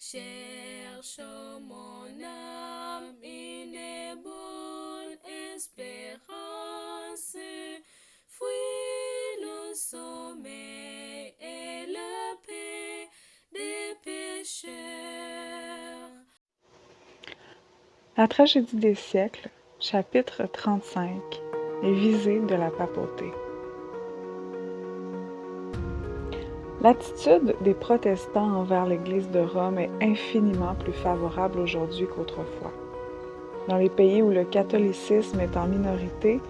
Cherche mon âme une bonne espérance, fuis le sommeil et la paix des pécheurs. La tragédie des siècles, chapitre 35, les visées de la papauté. L'attitude des protestants envers l'Église de Rome est infiniment plus favorable aujourd'hui qu'autrefois. Dans les pays où le catholicisme est en minorité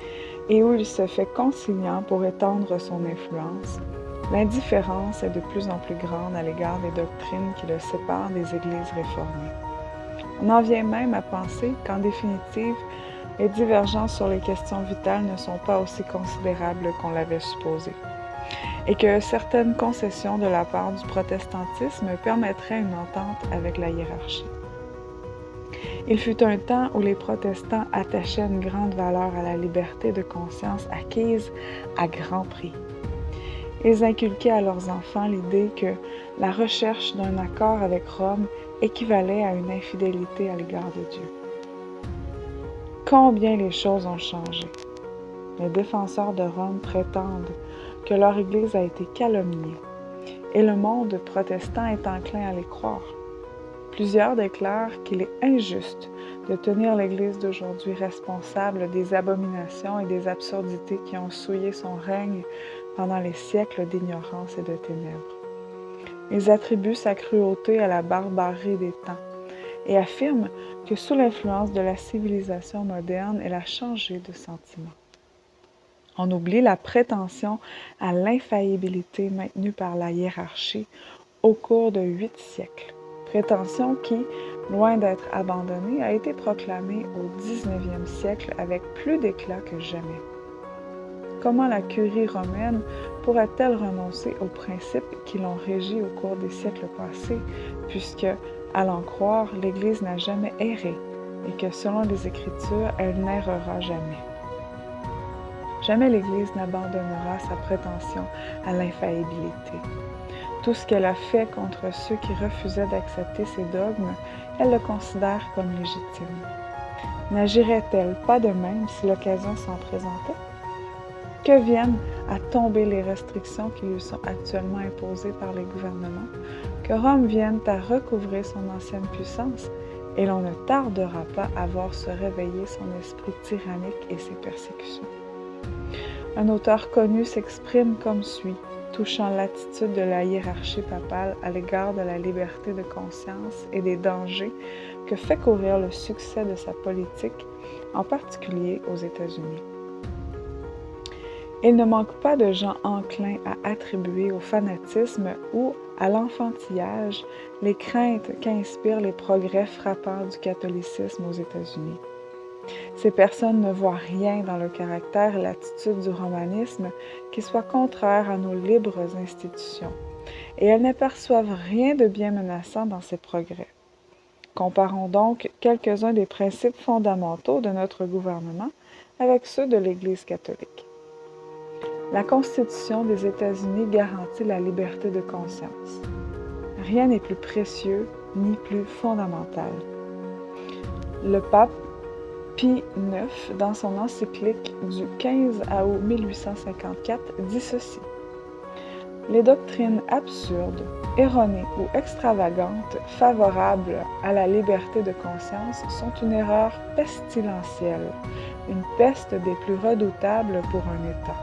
et où il se fait conciliant pour étendre son influence, l'indifférence est de plus en plus grande à l'égard des doctrines qui le séparent des églises réformées. On en vient même à penser qu'en définitive, les divergences sur les questions vitales ne sont pas aussi considérables qu'on l'avait supposé, et que certaines concessions de la part du protestantisme permettraient une entente avec la hiérarchie. Il fut un temps où les protestants attachaient une grande valeur à la liberté de conscience acquise à grand prix. Ils inculquaient à leurs enfants l'idée que la recherche d'un accord avec Rome équivalait à une infidélité à l'égard de Dieu. Combien les choses ont changé! Les défenseurs de Rome prétendent que leur Église a été calomniée, et le monde protestant est enclin à les croire. Plusieurs déclarent qu'il est injuste de tenir l'Église d'aujourd'hui responsable des abominations et des absurdités qui ont souillé son règne pendant les siècles d'ignorance et de ténèbres. Ils attribuent sa cruauté à la barbarie des temps et affirment que sous l'influence de la civilisation moderne, elle a changé de sentiment. On oublie la prétention à l'infaillibilité maintenue par la hiérarchie au cours de 8 siècles. Prétention qui, loin d'être abandonnée, a été proclamée au 19e siècle avec plus d'éclat que jamais. Comment la curie romaine pourrait-elle renoncer aux principes qui l'ont régie au cours des siècles passés, puisque, à l'en croire, l'Église n'a jamais erré et que, selon les Écritures, elle n'errera jamais. Jamais l'Église n'abandonnera sa prétention à l'infaillibilité. Tout ce qu'elle a fait contre ceux qui refusaient d'accepter ses dogmes, elle le considère comme légitime. N'agirait-elle pas de même si l'occasion s'en présentait? Que viennent à tomber les restrictions qui lui sont actuellement imposées par les gouvernements, que Rome vienne à recouvrer son ancienne puissance, et l'on ne tardera pas à voir se réveiller son esprit tyrannique et ses persécutions. Un auteur connu s'exprime comme suit, touchant l'attitude de la hiérarchie papale à l'égard de la liberté de conscience et des dangers que fait courir le succès de sa politique, en particulier aux États-Unis. Il ne manque pas de gens enclins à attribuer au fanatisme ou à l'enfantillage les craintes qu'inspirent les progrès frappants du catholicisme aux États-Unis. Ces personnes ne voient rien dans le caractère et l'attitude du romanisme qui soit contraire à nos libres institutions, et elles n'aperçoivent rien de bien menaçant dans ces progrès. Comparons donc quelques-uns des principes fondamentaux de notre gouvernement avec ceux de l'Église catholique. La Constitution des États-Unis garantit la liberté de conscience. Rien n'est plus précieux ni plus fondamental. Le pape Pie IX, dans son encyclique du 15 août 1854, dit ceci. Les doctrines absurdes, erronées ou extravagantes favorables à la liberté de conscience sont une erreur pestilentielle, une peste des plus redoutables pour un État.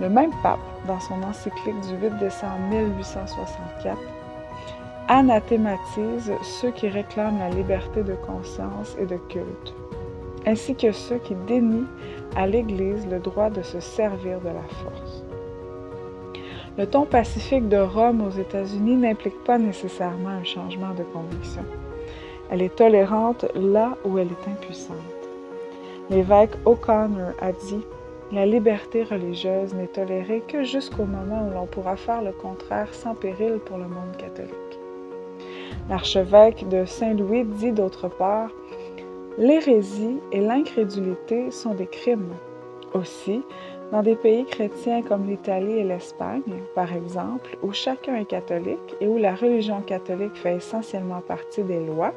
Le même pape, dans son encyclique du 8 décembre 1864, anathématise ceux qui réclament la liberté de conscience et de culte, ainsi que ceux qui dénient à l'Église le droit de se servir de la force. Le ton pacifique de Rome aux États-Unis n'implique pas nécessairement un changement de conviction. Elle est tolérante là où elle est impuissante. L'évêque O'Connor a dit « La liberté religieuse n'est tolérée que jusqu'au moment où l'on pourra faire le contraire sans péril pour le monde catholique. » L'archevêque de Saint-Louis dit d'autre part « L'hérésie et l'incrédulité sont des crimes. Aussi, Dans des pays chrétiens comme l'Italie et l'Espagne, par exemple, où chacun est catholique et où la religion catholique fait essentiellement partie des lois,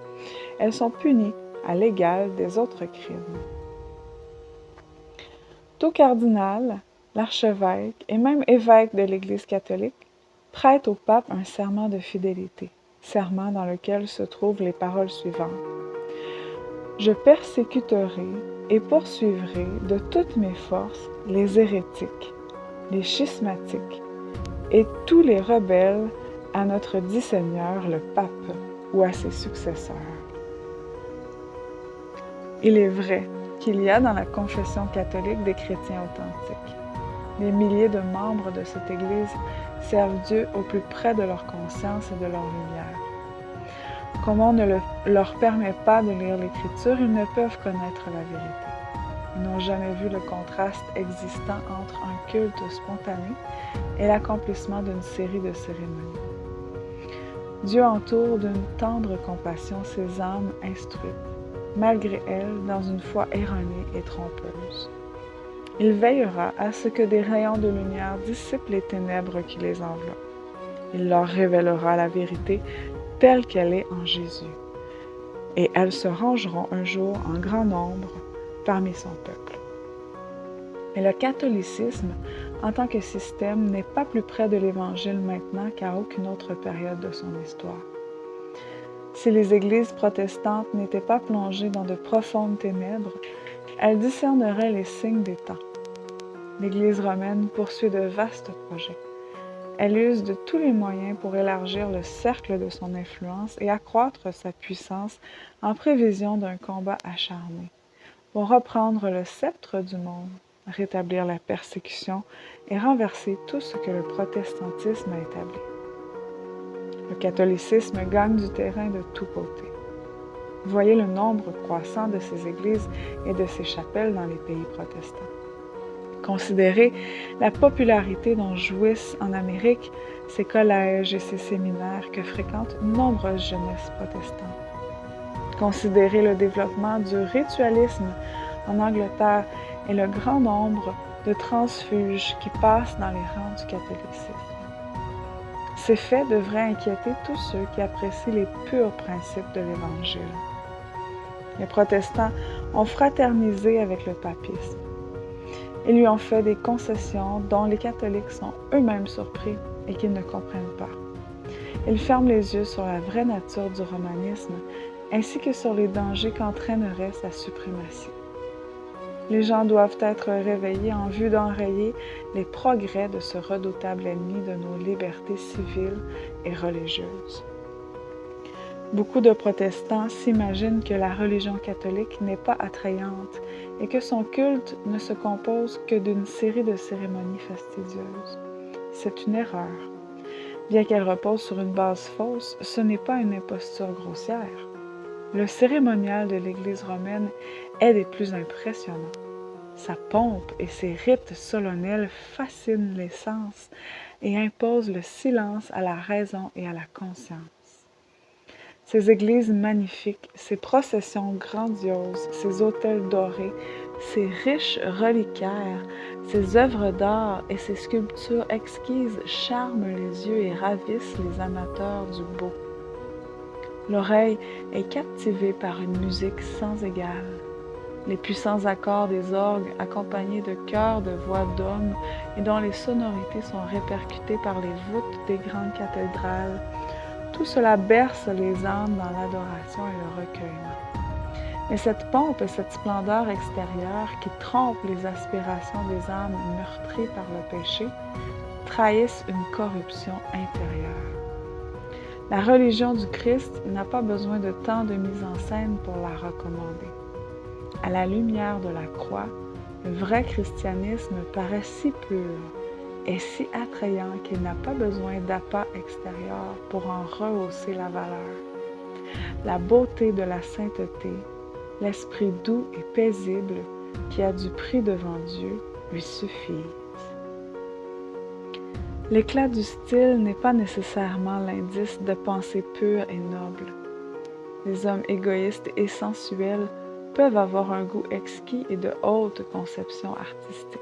elles sont punies à l'égal des autres crimes. Tout cardinal, l'archevêque et même évêque de l'Église catholique prête au pape un serment de fidélité, serment dans lequel se trouvent les paroles suivantes. Je persécuterai et poursuivrai de toutes mes forces les hérétiques, les schismatiques et tous les rebelles à notre dit Seigneur le pape ou à ses successeurs. Il est vrai qu'il y a dans la confession catholique des chrétiens authentiques. Les milliers de membres de cette Église servent Dieu au plus près de leur conscience et de leur lumière. Comme on ne leur permet pas de lire l'Écriture, ils ne peuvent connaître la vérité. Ils n'ont jamais vu le contraste existant entre un culte spontané et l'accomplissement d'une série de cérémonies. Dieu entoure d'une tendre compassion ces âmes instruites, malgré elles, dans une foi erronée et trompeuse. Il veillera à ce que des rayons de lumière dissipent les ténèbres qui les enveloppent. Il leur révélera la vérité telle qu'elle est en Jésus, et elles se rangeront un jour en grand nombre parmi son peuple. Mais le catholicisme, en tant que système, n'est pas plus près de l'Évangile maintenant qu'à aucune autre période de son histoire. Si les églises protestantes n'étaient pas plongées dans de profondes ténèbres, elles discerneraient les signes des temps. L'Église romaine poursuit de vastes projets. Elle use de tous les moyens pour élargir le cercle de son influence et accroître sa puissance en prévision d'un combat acharné, pour reprendre le sceptre du monde, rétablir la persécution et renverser tout ce que le protestantisme a établi. Le catholicisme gagne du terrain de tous côtés. Voyez le nombre croissant de ces églises et de ces chapelles dans les pays protestants. Considérez la popularité dont jouissent en Amérique ces collèges et ces séminaires que fréquentent une nombreuse jeunesse protestante. Considérez le développement du ritualisme en Angleterre et le grand nombre de transfuges qui passent dans les rangs du catholicisme. Ces faits devraient inquiéter tous ceux qui apprécient les purs principes de l'Évangile. Les protestants ont fraternisé avec le papisme. Ils lui ont fait des concessions dont les catholiques sont eux-mêmes surpris et qu'ils ne comprennent pas. Ils ferment les yeux sur la vraie nature du romanisme ainsi que sur les dangers qu'entraînerait sa suprématie. Les gens doivent être réveillés en vue d'enrayer les progrès de ce redoutable ennemi de nos libertés civiles et religieuses. Beaucoup de protestants s'imaginent que la religion catholique n'est pas attrayante et que son culte ne se compose que d'une série de cérémonies fastidieuses. C'est une erreur. Bien qu'elle repose sur une base fausse, ce n'est pas une imposture grossière. Le cérémonial de l'Église romaine est des plus impressionnants. Sa pompe et ses rites solennels fascinent les sens et imposent le silence à la raison et à la conscience. Ces églises magnifiques, ces processions grandioses, ces autels dorés, ces riches reliquaires, ces œuvres d'art et ces sculptures exquises charment les yeux et ravissent les amateurs du beau. L'oreille est captivée par une musique sans égale. Les puissants accords des orgues accompagnés de chœurs de voix d'hommes et dont les sonorités sont répercutées par les voûtes des grandes cathédrales, tout cela berce les âmes dans l'adoration et le recueillement. Mais cette pompe et cette splendeur extérieure qui trompent les aspirations des âmes meurtries par le péché trahissent une corruption intérieure. La religion du Christ n'a pas besoin de tant de mise en scène pour la recommander. À la lumière de la croix, le vrai christianisme paraît si pur et si attrayant qu'il n'a pas besoin d'appât extérieur pour en rehausser la valeur. La beauté de la sainteté, l'esprit doux et paisible qui a du prix devant Dieu lui suffisent. L'éclat du style n'est pas nécessairement l'indice de pensées pures et nobles. Les hommes égoïstes et sensuels peuvent avoir un goût exquis et de haute conception artistique.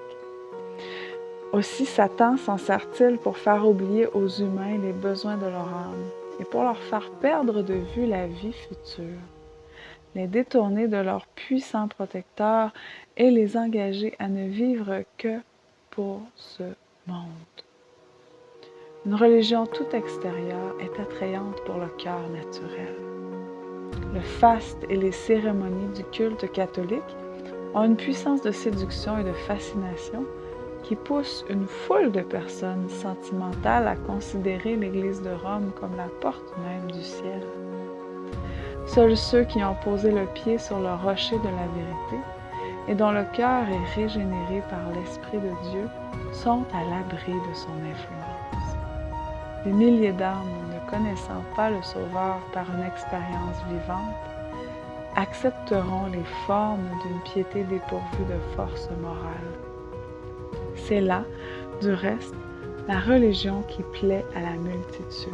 Aussi Satan s'en sert-il pour faire oublier aux humains les besoins de leur âme et pour leur faire perdre de vue la vie future, les détourner de leur puissant protecteur et les engager à ne vivre que pour ce monde. Une religion tout extérieure est attrayante pour le cœur naturel. Le faste et les cérémonies du culte catholique ont une puissance de séduction et de fascination qui pousse une foule de personnes sentimentales à considérer l'Église de Rome comme la porte même du ciel. Seuls ceux qui ont posé le pied sur le rocher de la vérité et dont le cœur est régénéré par l'Esprit de Dieu sont à l'abri de son influence. Des milliers d'âmes ne connaissant pas le Sauveur par une expérience vivante accepteront les formes d'une piété dépourvue de force morale. C'est là, du reste, la religion qui plaît à la multitude.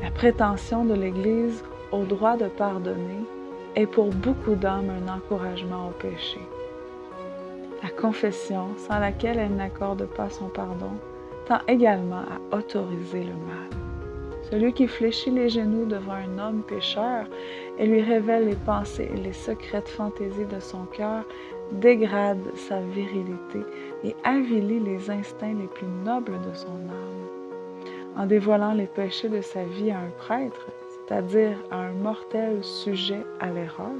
La prétention de l'Église au droit de pardonner est pour beaucoup d'âmes un encouragement au péché. La confession, sans laquelle elle n'accorde pas son pardon, tend également à autoriser le mal. Celui qui fléchit les genoux devant un homme pécheur et lui révèle les pensées et les secrètes fantaisies de son cœur dégrade sa virilité et avilit les instincts les plus nobles de son âme. En dévoilant les péchés de sa vie à un prêtre, c'est-à-dire à un mortel sujet à l'erreur,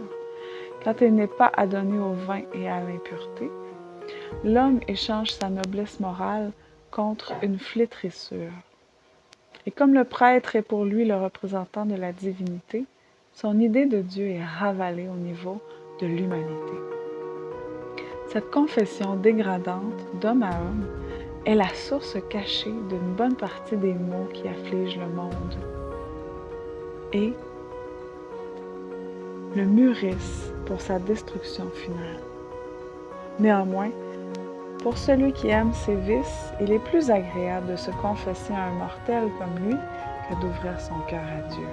quand il n'est pas adonné au vin et à l'impureté, l'homme échange sa noblesse morale contre une flétrissure. Et comme le prêtre est pour lui le représentant de la divinité, son idée de Dieu est ravalée au niveau de l'humanité. Cette confession dégradante d'homme à homme est la source cachée d'une bonne partie des maux qui affligent le monde et le mûrissent pour sa destruction finale. Néanmoins, pour celui qui aime ses vices, il est plus agréable de se confesser à un mortel comme lui que d'ouvrir son cœur à Dieu.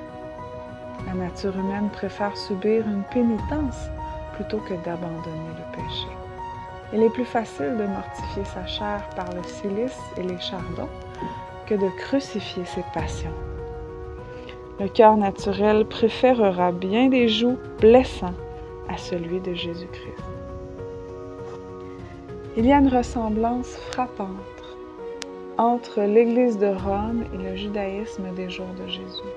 La nature humaine préfère subir une pénitence plutôt que d'abandonner le péché. Il est plus facile de mortifier sa chair par le cilice et les chardons que de crucifier ses passions. Le cœur naturel préférera bien des jougs blessants à celui de Jésus-Christ. Il y a une ressemblance frappante entre l'Église de Rome et le judaïsme des jours de Jésus.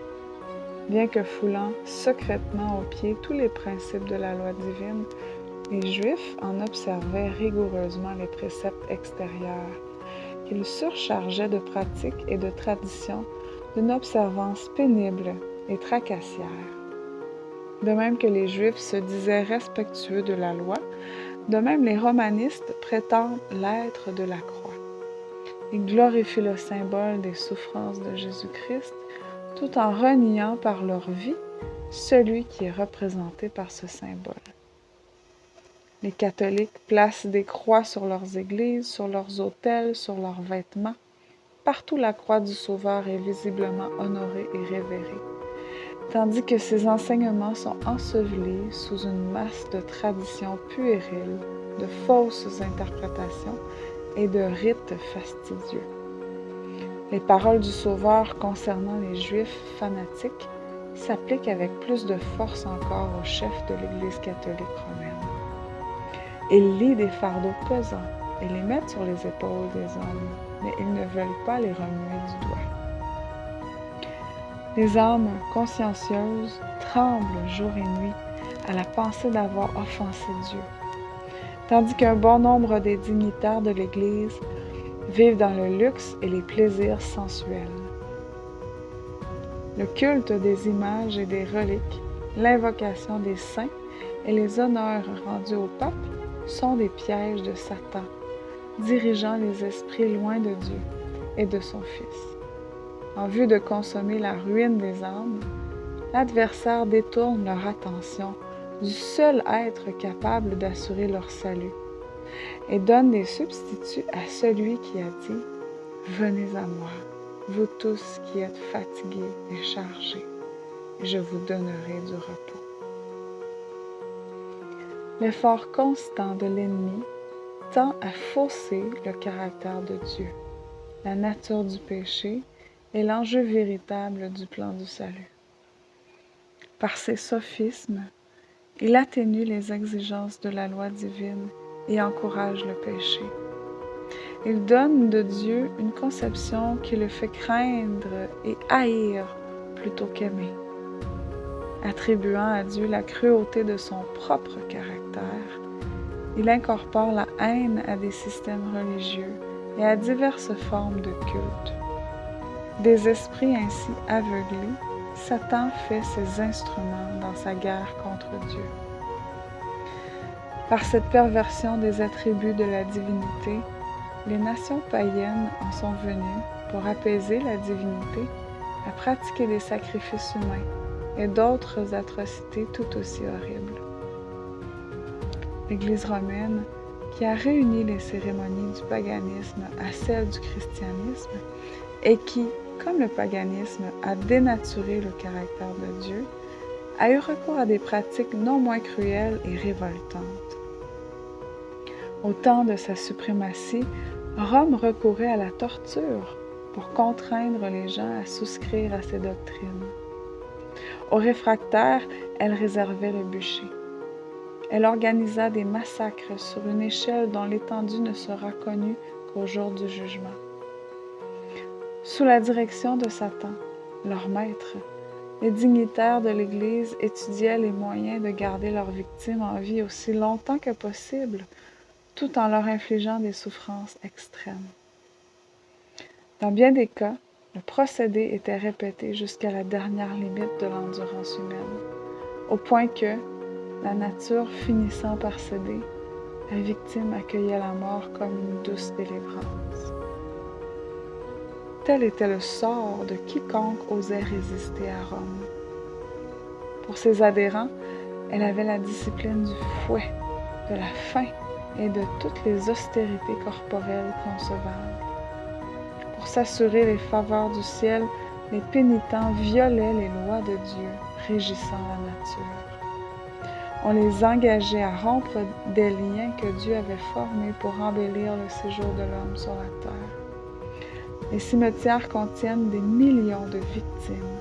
Bien que foulant secrètement aux pieds tous les principes de la loi divine, les Juifs en observaient rigoureusement les préceptes extérieurs, qu'ils surchargeaient de pratiques et de traditions d'une observance pénible et tracassière. De même que les Juifs se disaient respectueux de la loi, de même les romanistes prétendent l'être de la croix. Ils glorifient le symbole des souffrances de Jésus-Christ tout en reniant par leur vie celui qui est représenté par ce symbole. Les catholiques placent des croix sur leurs églises, sur leurs autels, sur leurs vêtements. Partout la croix du Sauveur est visiblement honorée et révérée, tandis que ces enseignements sont ensevelis sous une masse de traditions puériles, de fausses interprétations et de rites fastidieux. Les paroles du Sauveur concernant les Juifs fanatiques s'appliquent avec plus de force encore aux chefs de l'Église catholique romaine. Ils lient des fardeaux pesants et les mettent sur les épaules des hommes, mais ils ne veulent pas les remuer du doigt. Les âmes consciencieuses tremblent jour et nuit à la pensée d'avoir offensé Dieu, tandis qu'un bon nombre des dignitaires de l'Église vivent dans le luxe et les plaisirs sensuels. Le culte des images et des reliques, l'invocation des saints et les honneurs rendus au pape sont des pièges de Satan, dirigeant les esprits loin de Dieu et de son Fils. En vue de consommer la ruine des âmes, l'adversaire détourne leur attention du seul être capable d'assurer leur salut et donne des substituts à celui qui a dit « Venez à moi, vous tous qui êtes fatigués et chargés, et je vous donnerai du repos. » L'effort constant de l'ennemi tend à fausser le caractère de Dieu, la nature du péché et l'enjeu véritable du plan du salut. Par ses sophismes, il atténue les exigences de la loi divine et encourage le péché. Il donne de Dieu une conception qui le fait craindre et haïr plutôt qu'aimer, attribuant à Dieu la cruauté de son propre caractère. Il incorpore la haine à des systèmes religieux et à diverses formes de culte. Des esprits ainsi aveuglés, Satan fait ses instruments dans sa guerre contre Dieu. Par cette perversion des attributs de la divinité, les nations païennes en sont venues, pour apaiser la divinité, à pratiquer des sacrifices humains et d'autres atrocités tout aussi horribles. L'Église romaine, qui a réuni les cérémonies du paganisme à celles du christianisme et qui, comme le paganisme, a dénaturé le caractère de Dieu, a eu recours à des pratiques non moins cruelles et révoltantes. Au temps de sa suprématie, Rome recourait à la torture pour contraindre les gens à souscrire à ses doctrines. Aux réfractaires, elle réservait le bûcher. Elle organisa des massacres sur une échelle dont l'étendue ne sera connue qu'au jour du jugement. Sous la direction de Satan, leur maître, les dignitaires de l'Église étudiaient les moyens de garder leurs victimes en vie aussi longtemps que possible, tout en leur infligeant des souffrances extrêmes. Dans bien des cas, le procédé était répété jusqu'à la dernière limite de l'endurance humaine, au point que, la nature finissant par céder, la victime accueillait la mort comme une douce délivrance. Tel était le sort de quiconque osait résister à Rome. Pour ses adhérents, elle avait la discipline du fouet, de la faim et de toutes les austérités corporelles concevables. Pour s'assurer les faveurs du ciel, les pénitents violaient les lois de Dieu régissant la nature. On les engageait à rompre des liens que Dieu avait formés pour embellir le séjour de l'homme sur la terre. Les cimetières contiennent des millions de victimes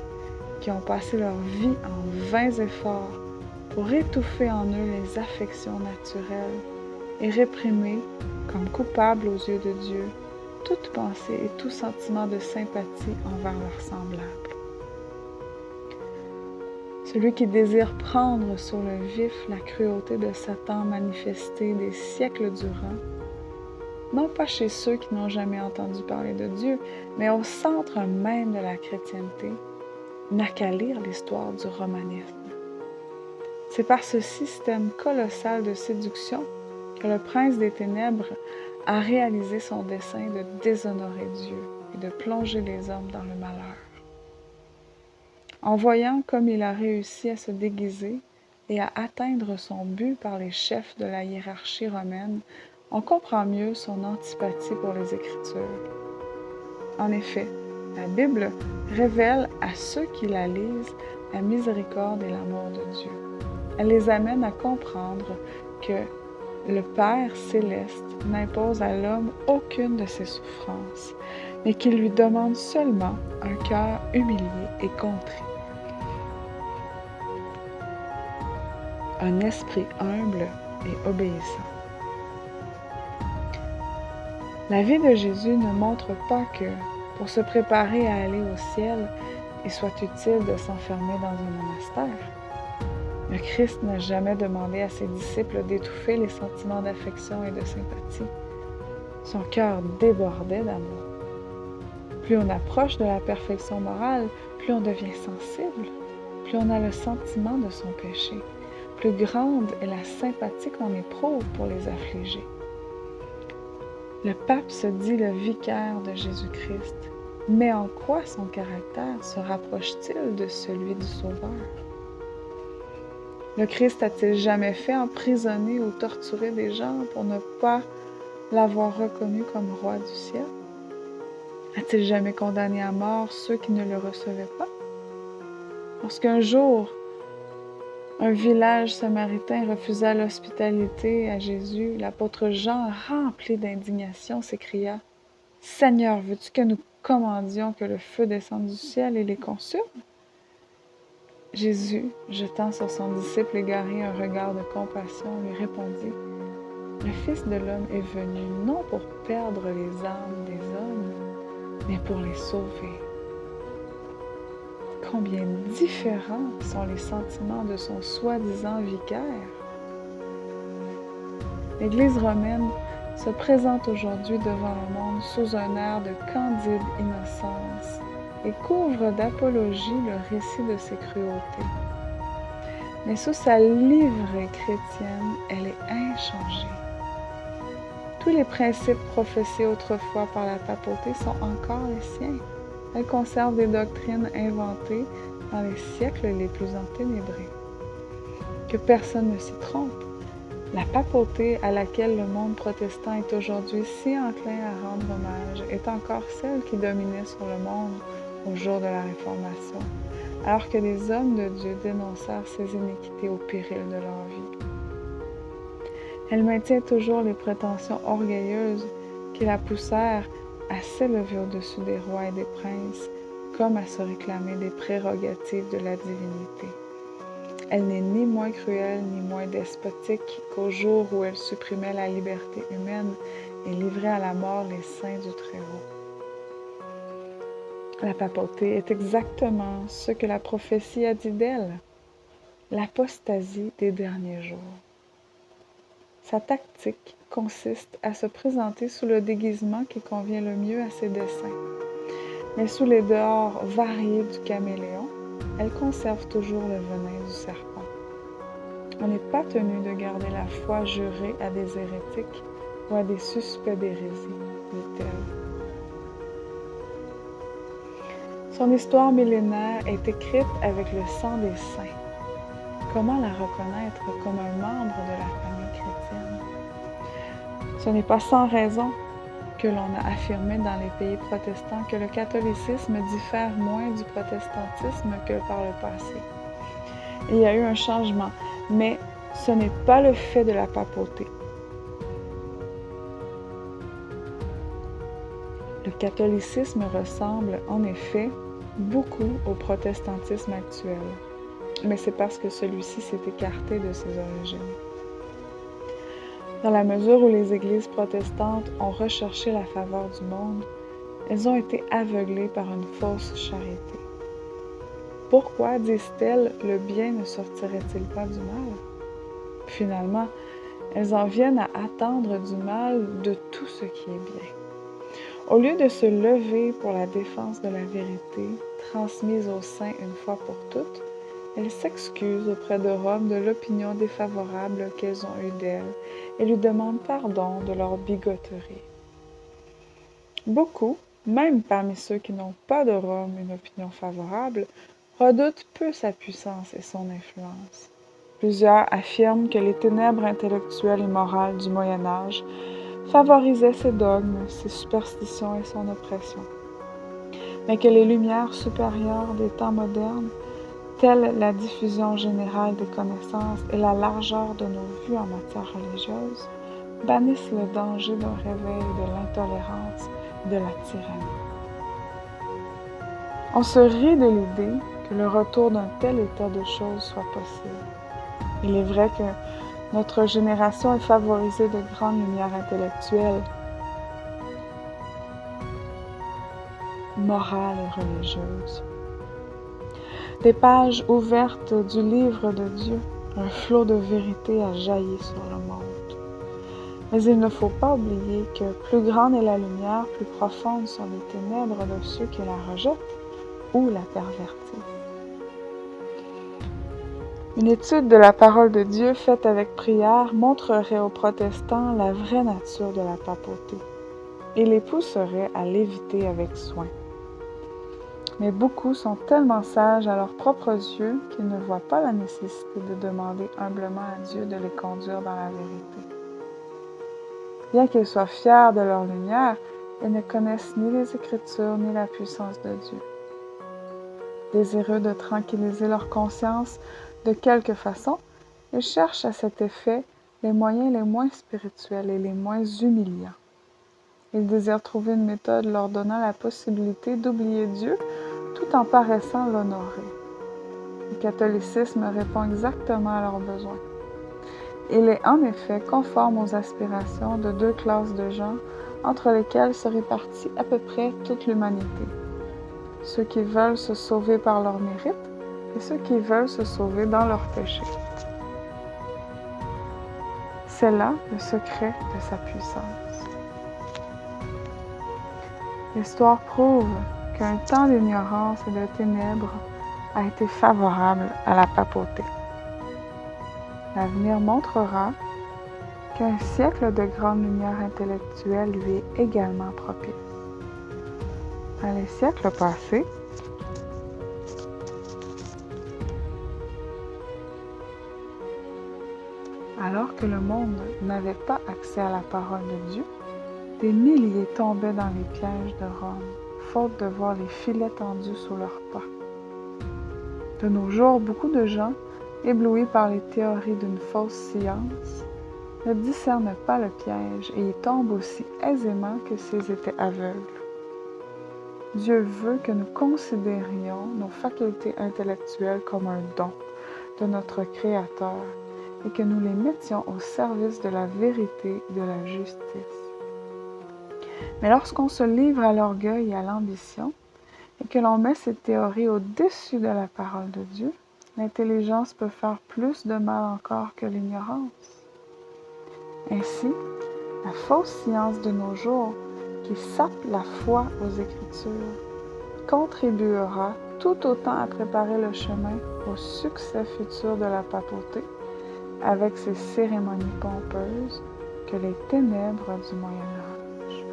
qui ont passé leur vie en vains efforts pour étouffer en eux les affections naturelles et réprimer, comme coupables aux yeux de Dieu, toute pensée et tout sentiment de sympathie envers leurs semblables. Celui qui désire prendre sur le vif la cruauté de Satan manifestée des siècles durant, non pas chez ceux qui n'ont jamais entendu parler de Dieu, mais au centre même de la chrétienté, n'a qu'à lire l'histoire du romanisme. C'est par ce système colossal de séduction que le prince des ténèbres a réalisé son dessein de déshonorer Dieu et de plonger les hommes dans le malheur. En voyant comme il a réussi à se déguiser et à atteindre son but par les chefs de la hiérarchie romaine, on comprend mieux son antipathie pour les Écritures. En effet, la Bible révèle à ceux qui la lisent la miséricorde et l'amour de Dieu. Elle les amène à comprendre que le Père céleste n'impose à l'homme aucune de ses souffrances, mais qu'il lui demande seulement un cœur humilié et contrit, un esprit humble et obéissant. La vie de Jésus ne montre pas que, pour se préparer à aller au ciel, il soit utile de s'enfermer dans un monastère. Le Christ n'a jamais demandé à ses disciples d'étouffer les sentiments d'affection et de sympathie. Son cœur débordait d'amour. Plus on approche de la perfection morale, plus on devient sensible, plus on a le sentiment de son péché, plus grande est la sympathie qu'on éprouve pour les affligés. Le pape se dit le vicaire de Jésus-Christ, mais en quoi son caractère se rapproche-t-il de celui du Sauveur? Le Christ a-t-il jamais fait emprisonner ou torturer des gens pour ne pas l'avoir reconnu comme roi du ciel? A-t-il jamais condamné à mort ceux qui ne le recevaient pas? Lorsqu'un jour, Un village samaritain refusa l'hospitalité à Jésus. L'apôtre Jean, rempli d'indignation, s'écria: « Seigneur, veux-tu que nous commandions que le feu descende du ciel et les consume? » Jésus, jetant sur son disciple égaré un regard de compassion, lui répondit: « Le Fils de l'homme est venu non pour perdre les âmes des hommes, mais pour les sauver. » Combien différents sont les sentiments de son soi-disant vicaire. L'Église romaine se présente aujourd'hui devant le monde sous un air de candide innocence et couvre d'apologie le récit de ses cruautés. Mais sous sa livrée chrétienne, elle est inchangée. Tous les principes professés autrefois par la papauté sont encore les siens. Elle conserve des doctrines inventées dans les siècles les plus enténébrés. Que personne ne s'y trompe, la papauté à laquelle le monde protestant est aujourd'hui si enclin à rendre hommage est encore celle qui dominait sur le monde au jour de la Réformation, alors que les hommes de Dieu dénoncèrent ces iniquités au péril de leur vie. Elle maintient toujours les prétentions orgueilleuses qui la poussèrent à s'élever au-dessus des rois et des princes, comme à se réclamer des prérogatives de la divinité. Elle n'est ni moins cruelle ni moins despotique qu'au jour où elle supprimait la liberté humaine et livrait à la mort les saints du Très-Haut. La papauté est exactement ce que la prophétie a dit d'elle, l'apostasie des derniers jours. Sa tactique consiste à se présenter sous le déguisement qui convient le mieux à ses desseins. Mais sous les dehors variés du caméléon, elle conserve toujours le venin du serpent. On n'est pas tenu de garder la foi jurée à des hérétiques ou à des suspects d'hérésie, dit-elle. Son histoire millénaire est écrite avec le sang des saints. Comment la reconnaître comme un membre de la famille chrétienne? Ce n'est pas sans raison que l'on a affirmé dans les pays protestants que le catholicisme diffère moins du protestantisme que par le passé. Il y a eu un changement, mais ce n'est pas le fait de la papauté. Le catholicisme ressemble en effet beaucoup au protestantisme actuel, mais c'est parce que celui-ci s'est écarté de ses origines. Dans la mesure où les églises protestantes ont recherché la faveur du monde, elles ont été aveuglées par une fausse charité. Pourquoi, disent-elles, le bien ne sortirait-il pas du mal? Finalement, elles en viennent à attendre du mal de tout ce qui est bien. Au lieu de se lever pour la défense de la vérité, transmise aux saints une fois pour toutes, elles s'excusent auprès de Rome de l'opinion défavorable qu'elles ont eue d'elle et lui demandent pardon de leur bigoterie. Beaucoup, même parmi ceux qui n'ont pas de Rome une opinion favorable, redoutent peu sa puissance et son influence. Plusieurs affirment que les ténèbres intellectuelles et morales du Moyen Âge favorisaient ses dogmes, ses superstitions et son oppression, mais que les lumières supérieures des temps modernes, telles la diffusion générale des connaissances et la largeur de nos vues en matière religieuse, bannissent le danger d'un réveil de l'intolérance et de la tyrannie. On se rit de l'idée que le retour d'un tel état de choses soit possible. Il est vrai que notre génération est favorisée de grandes lumières intellectuelles, morales et religieuses. Des pages ouvertes du livre de Dieu, un flot de vérité a jailli sur le monde. Mais il ne faut pas oublier que plus grande est la lumière, plus profondes sont les ténèbres de ceux qui la rejettent ou la pervertissent. Une étude de la parole de Dieu faite avec prière montrerait aux protestants la vraie nature de la papauté et les pousserait à l'éviter avec soin. Mais beaucoup sont tellement sages à leurs propres yeux qu'ils ne voient pas la nécessité de demander humblement à Dieu de les conduire dans la vérité. Bien qu'ils soient fiers de leur lumière, ils ne connaissent ni les Écritures ni la puissance de Dieu. Désireux de tranquilliser leur conscience, De quelque façon, ils cherchent à cet effet les moyens les moins spirituels et les moins humiliants. Ils désirent trouver une méthode leur donnant la possibilité d'oublier Dieu tout en paraissant l'honorer. Le catholicisme répond exactement à leurs besoins. Il est en effet conforme aux aspirations de deux classes de gens entre lesquelles se répartit à peu près toute l'humanité. Ceux qui veulent se sauver par leur mérite et ceux qui veulent se sauver dans leur péché. C'est là le secret de sa puissance. L'histoire prouve qu'un temps d'ignorance et de ténèbres a été favorable à la papauté. L'avenir montrera qu'un siècle de grande lumière intellectuelle lui est également propice. Dans les siècles passés, alors que le monde n'avait pas accès à la parole de Dieu, des milliers tombaient dans les pièges de Rome, faute de voir les filets tendus sous leurs pas. De nos jours, beaucoup de gens, éblouis par les théories d'une fausse science, ne discernent pas le piège et y tombent aussi aisément que s'ils étaient aveugles. Dieu veut que nous considérions nos facultés intellectuelles comme un don de notre Créateur et que nous les mettions au service de la vérité et de la justice. Mais lorsqu'on se livre à l'orgueil et à l'ambition, et que l'on met ces théories au-dessus de la parole de Dieu, l'intelligence peut faire plus de mal encore que l'ignorance. Ainsi, la fausse science de nos jours, qui sape la foi aux Écritures, contribuera tout autant à préparer le chemin au succès futur de la papauté, avec ses cérémonies pompeuses, que les ténèbres du Moyen-Âge.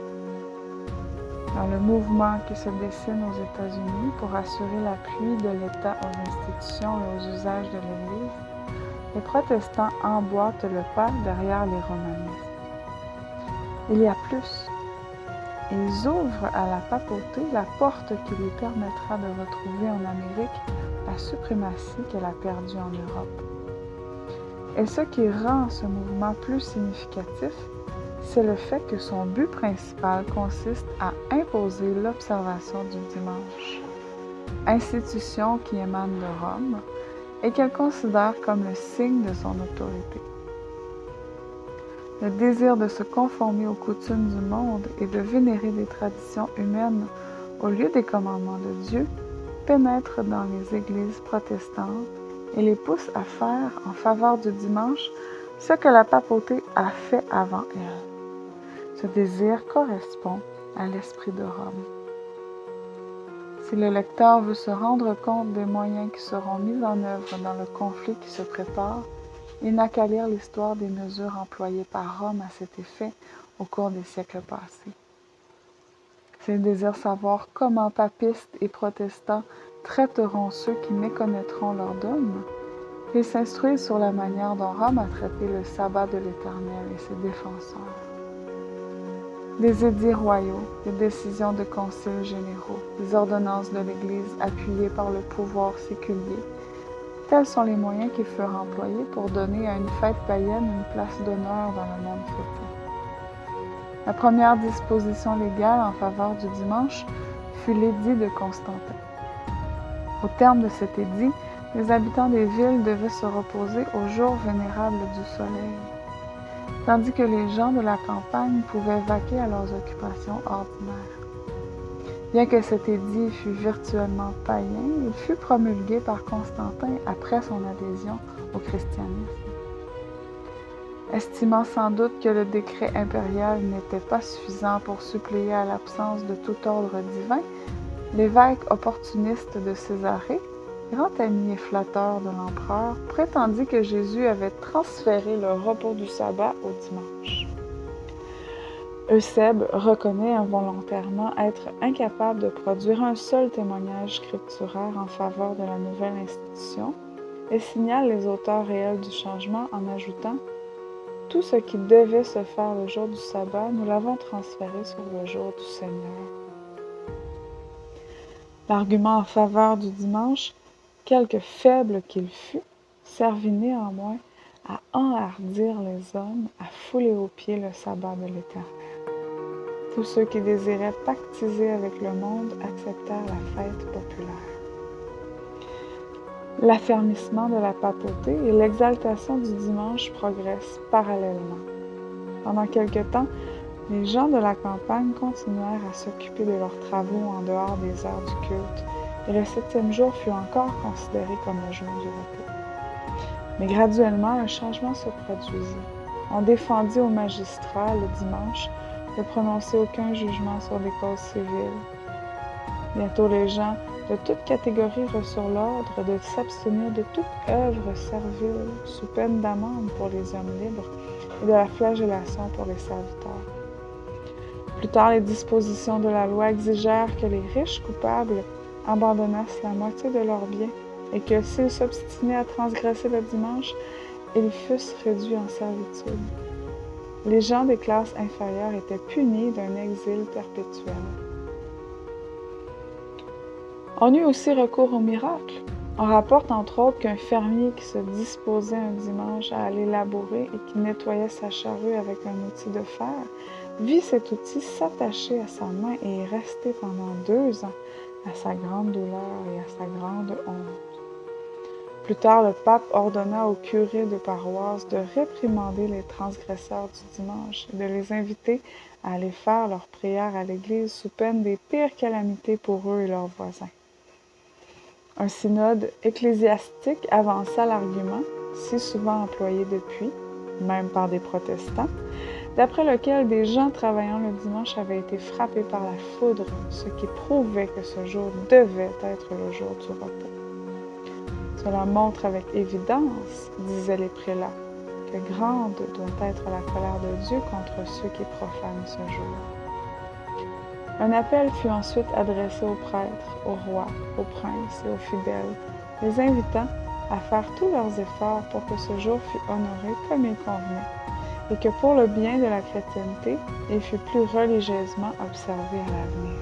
Dans le mouvement qui se dessine aux États-Unis pour assurer l'appui de l'État aux institutions et aux usages de l'Église, les protestants emboîtent le pas derrière les romanistes. Il y a plus. Ils ouvrent à la papauté la porte qui lui permettra de retrouver en Amérique la suprématie qu'elle a perdue en Europe. Et ce qui rend ce mouvement plus significatif, c'est le fait que son but principal consiste à imposer l'observation du dimanche, institution qui émane de Rome et qu'elle considère comme le signe de son autorité. Le désir de se conformer aux coutumes du monde et de vénérer des traditions humaines au lieu des commandements de Dieu pénètre dans les églises protestantes et les pousse à faire en faveur du dimanche ce que la papauté a fait avant elle. Ce désir correspond à l'esprit de Rome. Si le lecteur veut se rendre compte des moyens qui seront mis en œuvre dans le conflit qui se prépare, il n'a qu'à lire l'histoire des mesures employées par Rome à cet effet au cours des siècles passés. S'il désire savoir comment papistes et protestants traiteront ceux qui méconnaîtront leur dogme, qu'ils s'instruisent sur la manière dont Rome a traité le sabbat de l'Éternel et ses défenseurs. Des édits royaux, des décisions de conciles généraux, des ordonnances de l'Église appuyées par le pouvoir séculier, tels sont les moyens qui furent employés pour donner à une fête païenne une place d'honneur dans le monde chrétien. La première disposition légale en faveur du dimanche fut l'édit de Constantin. Au terme de cet édit, les habitants des villes devaient se reposer au jour vénérable du soleil, tandis que les gens de la campagne pouvaient vaquer à leurs occupations ordinaires. Bien que cet édit fût virtuellement païen, il fut promulgué par Constantin après son adhésion au christianisme. Estimant sans doute que le décret impérial n'était pas suffisant pour suppléer à l'absence de tout ordre divin, l'évêque opportuniste de Césarée, grand ami et flatteur de l'empereur, prétendit que Jésus avait transféré le repos du sabbat au dimanche. Eusèbe reconnaît involontairement être incapable de produire un seul témoignage scripturaire en faveur de la nouvelle institution et signale les auteurs réels du changement en ajoutant « Tout ce qui devait se faire le jour du sabbat, nous l'avons transféré sur le jour du Seigneur. » L'argument en faveur du dimanche, quelque faible qu'il fût, servit néanmoins à enhardir les hommes à fouler aux pieds le sabbat de l'Éternel. Tous ceux qui désiraient pactiser avec le monde acceptèrent la fête populaire. L'affermissement de la papauté et l'exaltation du dimanche progressent parallèlement. Pendant quelque temps, les gens de la campagne continuèrent à s'occuper de leurs travaux en dehors des heures du culte, et le 7e jour fut encore considéré comme le jour du repos. Mais graduellement, un changement se produisit. On défendit aux magistrats, le dimanche, de prononcer aucun jugement sur des causes civiles. Bientôt, les gens de toute catégorie reçurent l'ordre de s'abstenir de toute œuvre servile, sous peine d'amende pour les hommes libres et de la flagellation pour les serviteurs. Plus tard, les dispositions de la loi exigèrent que les riches coupables abandonnassent la moitié de leurs biens et que s'ils s'obstinaient à transgresser le dimanche, ils fussent réduits en servitude. Les gens des classes inférieures étaient punis d'un exil perpétuel. On eut aussi recours au miracle. On rapporte entre autres qu'un fermier qui se disposait un dimanche à aller labourer et qui nettoyait sa charrue avec un outil de fer, vit cet outil s'attacher à sa main et y rester pendant 2 ans, à sa grande douleur et à sa grande honte. Plus tard, le pape ordonna aux curés de paroisse de réprimander les transgresseurs du dimanche et de les inviter à aller faire leurs prières à l'église sous peine des pires calamités pour eux et leurs voisins. Un synode ecclésiastique avança l'argument, si souvent employé depuis, même par des protestants, d'après lequel des gens travaillant le dimanche avaient été frappés par la foudre, ce qui prouvait que ce jour devait être le jour du repos. Cela montre avec évidence, disaient les prélats, que grande doit être la colère de Dieu contre ceux qui profanent ce jour. Un appel fut ensuite adressé aux prêtres, aux rois, aux princes et aux fidèles, les invitant à faire tous leurs efforts pour que ce jour fût honoré comme il convenait, et que pour le bien de la chrétienté, il fût plus religieusement observé à l'avenir.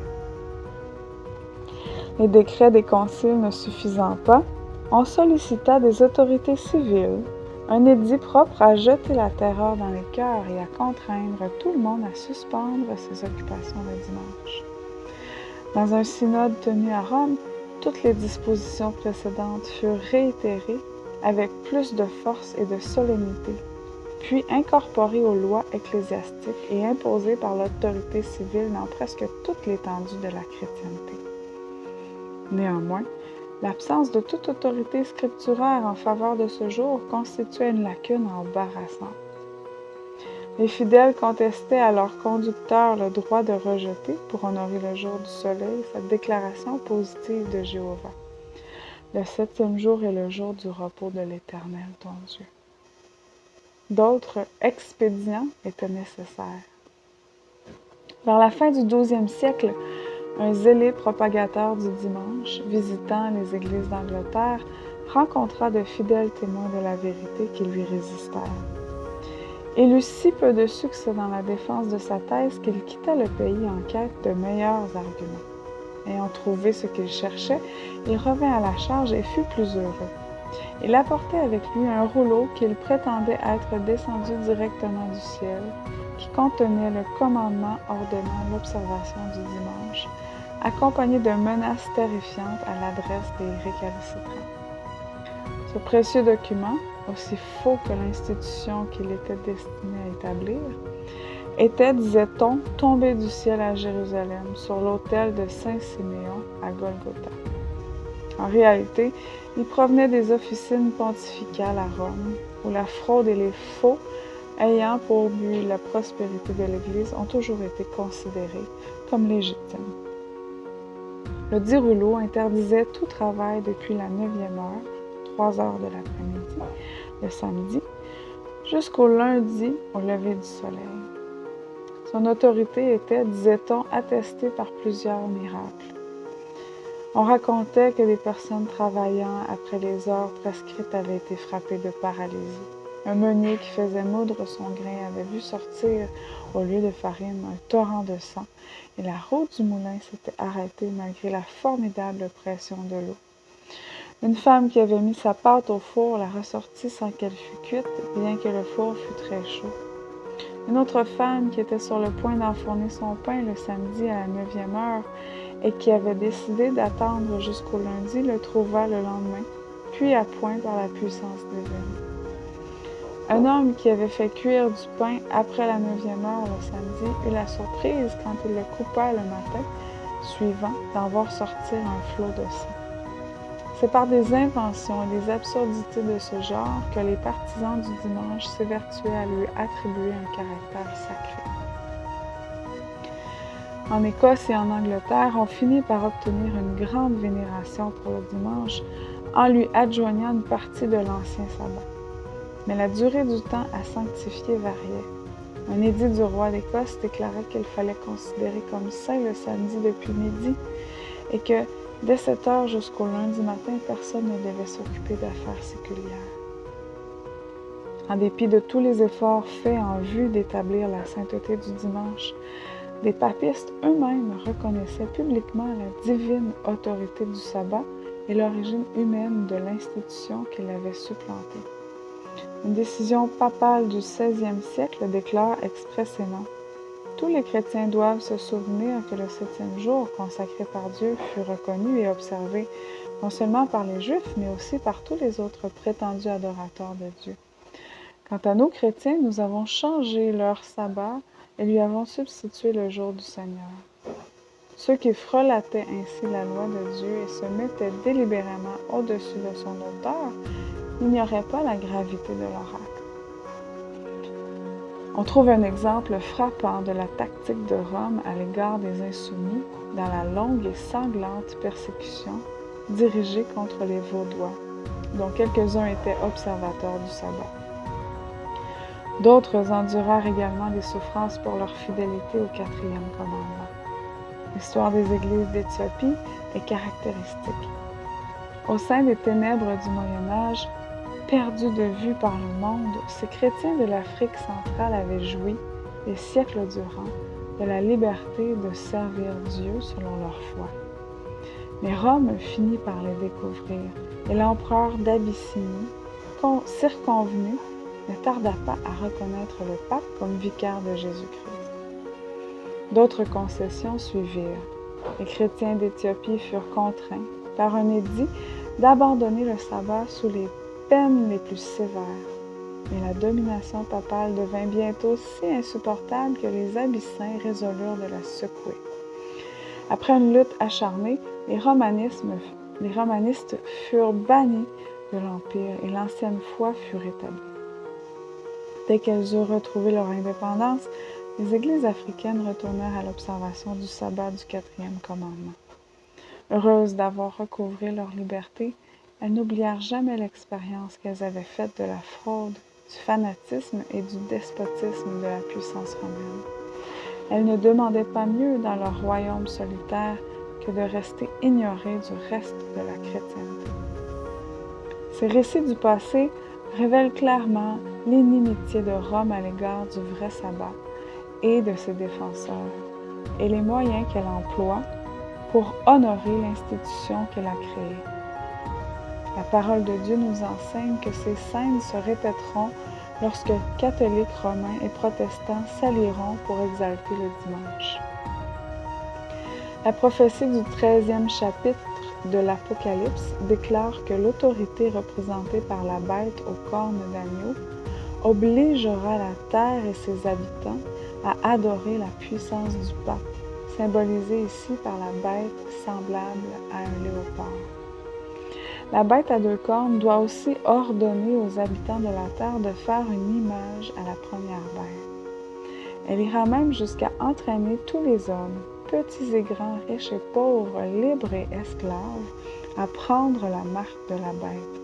Les décrets des conciles ne suffisant pas, on sollicita des autorités civiles un édit propre à jeter la terreur dans les cœurs et à contraindre tout le monde à suspendre ses occupations le dimanche. Dans un synode tenu à Rome, toutes les dispositions précédentes furent réitérées avec plus de force et de solennité, puis incorporées aux lois ecclésiastiques et imposées par l'autorité civile dans presque toute l'étendue de la chrétienté. Néanmoins, l'absence de toute autorité scripturaire en faveur de ce jour constituait une lacune embarrassante. Les fidèles contestaient à leur conducteur le droit de rejeter, pour honorer le jour du soleil, cette déclaration positive de Jéhovah. Le 7e jour est le jour du repos de l'Éternel, ton Dieu. D'autres expédients étaient nécessaires. Vers la fin du 12e siècle, un zélé propagateur du dimanche, visitant les églises d'Angleterre, rencontra de fidèles témoins de la vérité qui lui résistèrent. Il eut si peu de succès dans la défense de sa thèse qu'il quitta le pays en quête de meilleurs arguments. Ayant trouvé ce qu'il cherchait, il revint à la charge et fut plus heureux. Il apportait avec lui un rouleau qu'il prétendait être descendu directement du ciel, qui contenait le commandement ordonnant l'observation du dimanche, accompagné de menaces terrifiantes à l'adresse des récalcitrants. Ce précieux document, aussi faux que l'institution qu'il était destiné à établir, était, disait-on, tombé du ciel à Jérusalem, sur l'autel de Saint-Siméon à Golgotha. En réalité, il provenait des officines pontificales à Rome, où la fraude et les faux, ayant pour but la prospérité de l'Église, ont toujours été considérés comme légitimes. Le dit rouleau interdisait tout travail depuis la 9e heure, 3 heures de l'après-midi, le samedi, jusqu'au lundi au lever du soleil. Son autorité était, disait-on, attestée par plusieurs miracles. On racontait que des personnes travaillant après les heures prescrites avaient été frappées de paralysie. Un meunier qui faisait moudre son grain avait vu sortir, au lieu de farine, un torrent de sang, et la roue du moulin s'était arrêtée malgré la formidable pression de l'eau. Une femme qui avait mis sa pâte au four la ressortit sans qu'elle fût cuite, bien que le four fût très chaud. Une autre femme qui était sur le point d'enfourner son pain le samedi à la 9e heure et qui avait décidé d'attendre jusqu'au lundi le trouva le lendemain, cuit à point par la puissance divine. Un homme qui avait fait cuire du pain après la 9e heure le samedi eut la surprise, quand il le coupa le matin suivant, d'en voir sortir un flot de sang. C'est par des inventions et des absurdités de ce genre que les partisans du dimanche s'évertuaient à lui attribuer un caractère sacré. En Écosse et en Angleterre, on finit par obtenir une grande vénération pour le dimanche en lui adjoignant une partie de l'ancien sabbat. Mais la durée du temps à sanctifier variait. Un édit du roi d'Écosse déclarait qu'il fallait considérer comme saint le samedi depuis midi et que dès 7 heures jusqu'au lundi matin, personne ne devait s'occuper d'affaires séculières. En dépit de tous les efforts faits en vue d'établir la sainteté du dimanche, les papistes eux-mêmes reconnaissaient publiquement la divine autorité du sabbat et l'origine humaine de l'institution qui l'avait supplantée. Une décision papale du XVIe siècle déclare expressément: tous les chrétiens doivent se souvenir que le 7e jour consacré par Dieu fut reconnu et observé non seulement par les Juifs, mais aussi par tous les autres prétendus adorateurs de Dieu. Quant à nous chrétiens, nous avons changé leur sabbat et lui avons substitué le jour du Seigneur. Ceux qui frelataient ainsi la loi de Dieu et se mettaient délibérément au-dessus de son auteur n'ignoraient pas la gravité de leur acte. On trouve un exemple frappant de la tactique de Rome à l'égard des insoumis dans la longue et sanglante persécution dirigée contre les Vaudois, dont quelques-uns étaient observateurs du sabbat. D'autres endurèrent également des souffrances pour leur fidélité au 4e commandement. L'histoire des églises d'Éthiopie est caractéristique. Au sein des ténèbres du Moyen-Âge, perdus de vue par le monde, ces chrétiens de l'Afrique centrale avaient joui, des siècles durant, de la liberté de servir Dieu selon leur foi. Mais Rome finit par les découvrir, et l'empereur d'Abyssinie, circonvenu, ne tarda pas à reconnaître le pape comme vicaire de Jésus-Christ. D'autres concessions suivirent. Les chrétiens d'Éthiopie furent contraints, par un édit, d'abandonner le sabbat sous les peines les plus sévères. Mais la domination papale devint bientôt si insupportable que les Abyssins résolurent de la secouer. Après une lutte acharnée, les romanistes furent bannis de l'Empire et l'ancienne foi fut rétablie. Dès qu'elles eurent retrouvé leur indépendance, les églises africaines retournèrent à l'observation du sabbat du 4e commandement. Heureuses d'avoir recouvré leur liberté, elles n'oublièrent jamais l'expérience qu'elles avaient faite de la fraude, du fanatisme et du despotisme de la puissance romaine. Elles ne demandaient pas mieux dans leur royaume solitaire que de rester ignorées du reste de la chrétienté. Ces récits du passé révèlent clairement l'inimitié de Rome à l'égard du vrai sabbat et de ses défenseurs, et les moyens qu'elle emploie pour honorer l'institution qu'elle a créée. La parole de Dieu nous enseigne que ces scènes se répéteront lorsque catholiques romains et protestants s'allieront pour exalter le dimanche. La prophétie du 13e chapitre de l'Apocalypse déclare que l'autorité représentée par la bête aux cornes d'agneau obligera la terre et ses habitants à adorer la puissance du pape, symbolisée ici par la bête semblable à un léopard. La bête à 2 cornes doit aussi ordonner aux habitants de la terre de faire une image à la première bête. Elle ira même jusqu'à entraîner tous les hommes, petits et grands, riches et pauvres, libres et esclaves, à prendre la marque de la bête.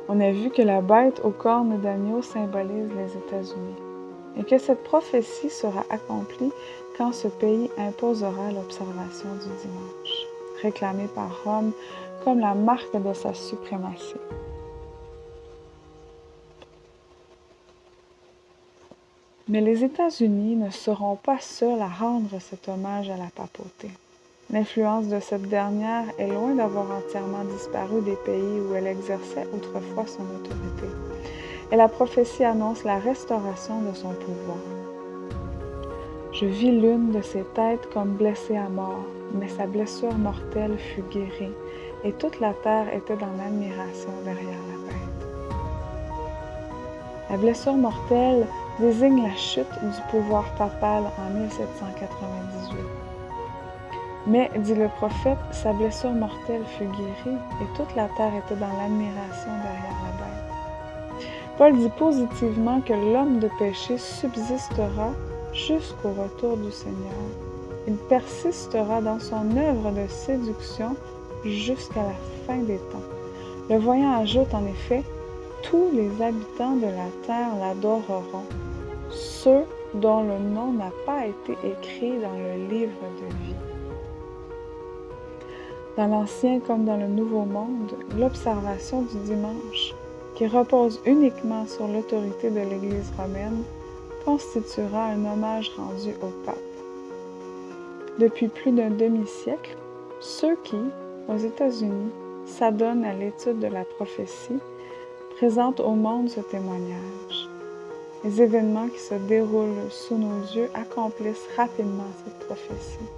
On a vu que la bête aux cornes d'agneau symbolise les États-Unis, et que cette prophétie sera accomplie quand ce pays imposera l'observation du dimanche, réclamée par Rome comme la marque de sa suprématie. Mais les États-Unis ne seront pas seuls à rendre cet hommage à la papauté. L'influence de cette dernière est loin d'avoir entièrement disparu des pays où elle exerçait autrefois son autorité. Et la prophétie annonce la restauration de son pouvoir. Je vis l'une de ses têtes comme blessée à mort, mais sa blessure mortelle fut guérie, et toute la terre était dans l'admiration derrière la bête. La blessure mortelle désigne la chute du pouvoir papal en 1798. Mais, dit le prophète, sa blessure mortelle fut guérie, et toute la terre était dans l'admiration derrière la bête. Paul dit positivement que l'homme de péché subsistera jusqu'au retour du Seigneur. Il persistera dans son œuvre de séduction jusqu'à la fin des temps. Le voyant ajoute en effet, tous les habitants de la terre l'adoreront, ceux dont le nom n'a pas été écrit dans le livre de vie. Dans l'Ancien comme dans le Nouveau Monde, l'observation du dimanche, qui repose uniquement sur l'autorité de l'Église romaine, constituera un hommage rendu au pape. Depuis plus d'un demi-siècle, ceux qui, aux États-Unis, s'adonnent à l'étude de la prophétie, présentent au monde ce témoignage. Les événements qui se déroulent sous nos yeux accomplissent rapidement cette prophétie.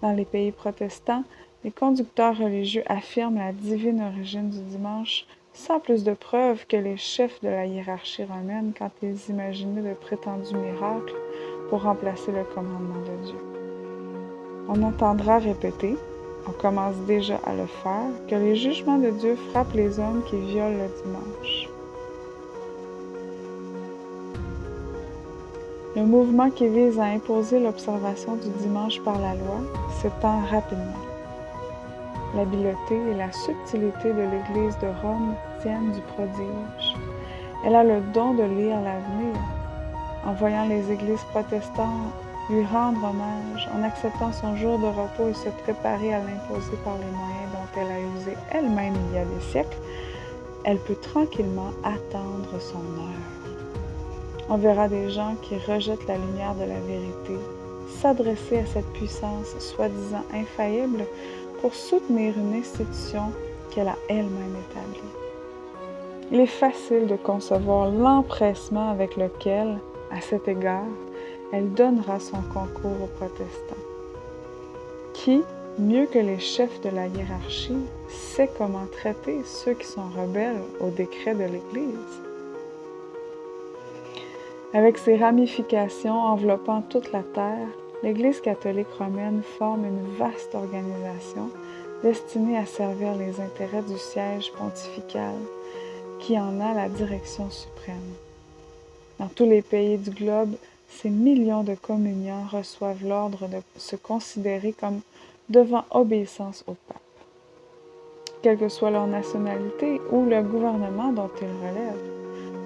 Dans les pays protestants, les conducteurs religieux affirment la divine origine du dimanche sans plus de preuves que les chefs de la hiérarchie romaine quand ils imaginaient de prétendus miracles pour remplacer le commandement de Dieu. On entendra répéter, on commence déjà à le faire, que les jugements de Dieu frappent les hommes qui violent le dimanche. Le mouvement qui vise à imposer l'observation du dimanche par la loi s'étend rapidement. L'habileté et la subtilité de l'Église de Rome tiennent du prodige. Elle a le don de lire l'avenir. En voyant les églises protestantes lui rendre hommage, en acceptant son jour de repos et se préparer à l'imposer par les moyens dont elle a usé elle-même il y a des siècles, elle peut tranquillement attendre son heure. On verra des gens qui rejettent la lumière de la vérité, s'adresser à cette puissance soi-disant infaillible pour soutenir une institution qu'elle a elle-même établie. Il est facile de concevoir l'empressement avec lequel, à cet égard, elle donnera son concours aux protestants. Qui, mieux que les chefs de la hiérarchie, sait comment traiter ceux qui sont rebelles aux décrets de l'Église? Avec ses ramifications enveloppant toute la terre, l'Église catholique romaine forme une vaste organisation destinée à servir les intérêts du siège pontifical, qui en a la direction suprême. Dans tous les pays du globe, ces millions de communiants reçoivent l'ordre de se considérer comme devant obéissance au pape, quelle que soit leur nationalité ou le gouvernement dont ils relèvent.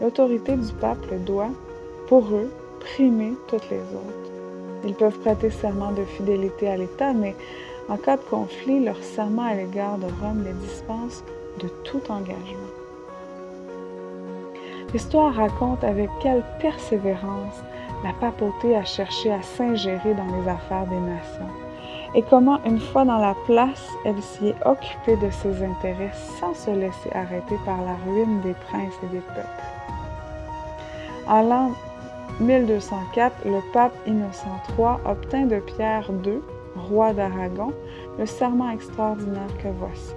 L'autorité du pape doit, pour eux, primer toutes les autres. Ils peuvent prêter serment de fidélité à l'État, mais en cas de conflit, leur serment à l'égard de Rome les dispense de tout engagement. L'histoire raconte avec quelle persévérance la papauté a cherché à s'ingérer dans les affaires des nations, et comment, une fois dans la place, elle s'y est occupée de ses intérêts sans se laisser arrêter par la ruine des princes et des peuples. En l'an 1204, le pape Innocent III obtint de Pierre II, roi d'Aragon, le serment extraordinaire que voici.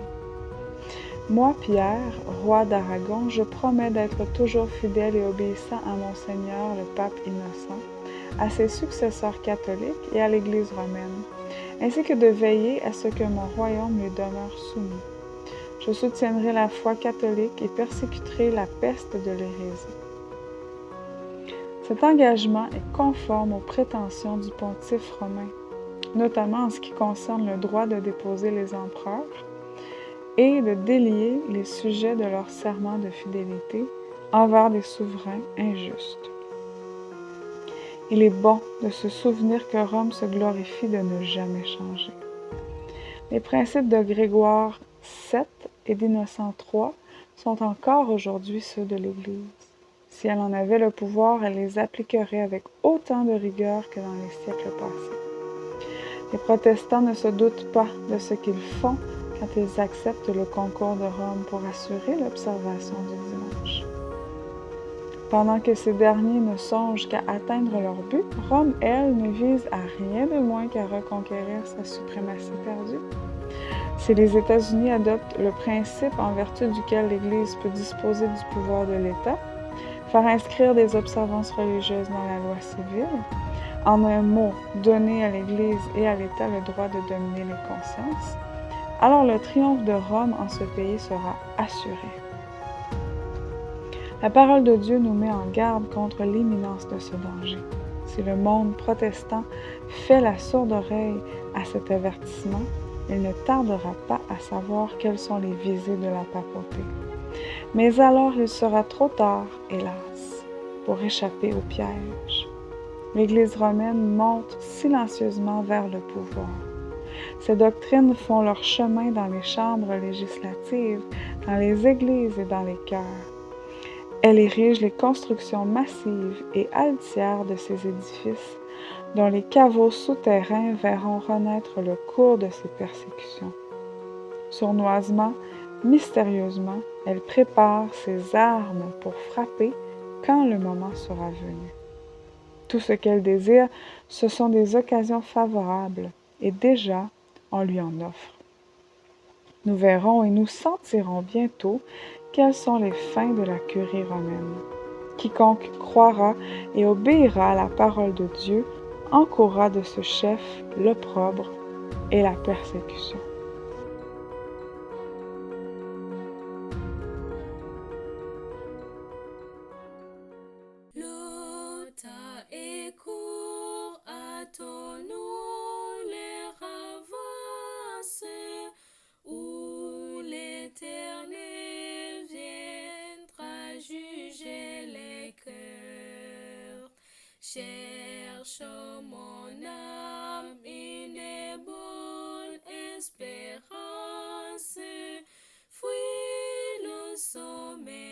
Moi, Pierre, roi d'Aragon, je promets d'être toujours fidèle et obéissant à mon Seigneur, le pape Innocent, à ses successeurs catholiques et à l'Église romaine, ainsi que de veiller à ce que mon royaume lui demeure soumis. Je soutiendrai la foi catholique et persécuterai la peste de l'hérésie. Cet engagement est conforme aux prétentions du pontife romain, notamment en ce qui concerne le droit de déposer les empereurs et de délier les sujets de leur serment de fidélité envers des souverains injustes. Il est bon de se souvenir que Rome se glorifie de ne jamais changer. Les principes de Grégoire VII et d'Innocent III sont encore aujourd'hui ceux de l'Église. Si elle en avait le pouvoir, elle les appliquerait avec autant de rigueur que dans les siècles passés. Les protestants ne se doutent pas de ce qu'ils font quand ils acceptent le concours de Rome pour assurer l'observation du dimanche. Pendant que ces derniers ne songent qu'à atteindre leur but, Rome, elle, ne vise à rien de moins qu'à reconquérir sa suprématie perdue. Si les États-Unis adoptent le principe en vertu duquel l'Église peut disposer du pouvoir de l'État, faire inscrire des observances religieuses dans la loi civile, en un mot, donner à l'Église et à l'État le droit de dominer les consciences, alors le triomphe de Rome en ce pays sera assuré. La parole de Dieu nous met en garde contre l'imminence de ce danger. Si le monde protestant fait la sourde oreille à cet avertissement, il ne tardera pas à savoir quelles sont les visées de la papauté. Mais alors il sera trop tard, hélas, pour échapper au piège. L'Église romaine monte silencieusement vers le pouvoir. Ces doctrines font leur chemin dans les chambres législatives, dans les églises et dans les cœurs. Elle érige les constructions massives et altières de ces édifices, dont les caveaux souterrains verront renaître le cours de ces persécutions. Sournoisement, mystérieusement, elle prépare ses armes pour frapper quand le moment sera venu. Tout ce qu'elle désire, ce sont des occasions favorables, et déjà, on lui en offre. Nous verrons et nous sentirons bientôt quelles sont les fins de la curie romaine. Quiconque croira et obéira à la parole de Dieu encourra de ce chef l'opprobre et la persécution. Le temps est court, hâtons-nous les avances, où l'Éternel viendra juger les cœurs. Cherche mon âme une bonne espérance, fuis le sommeil.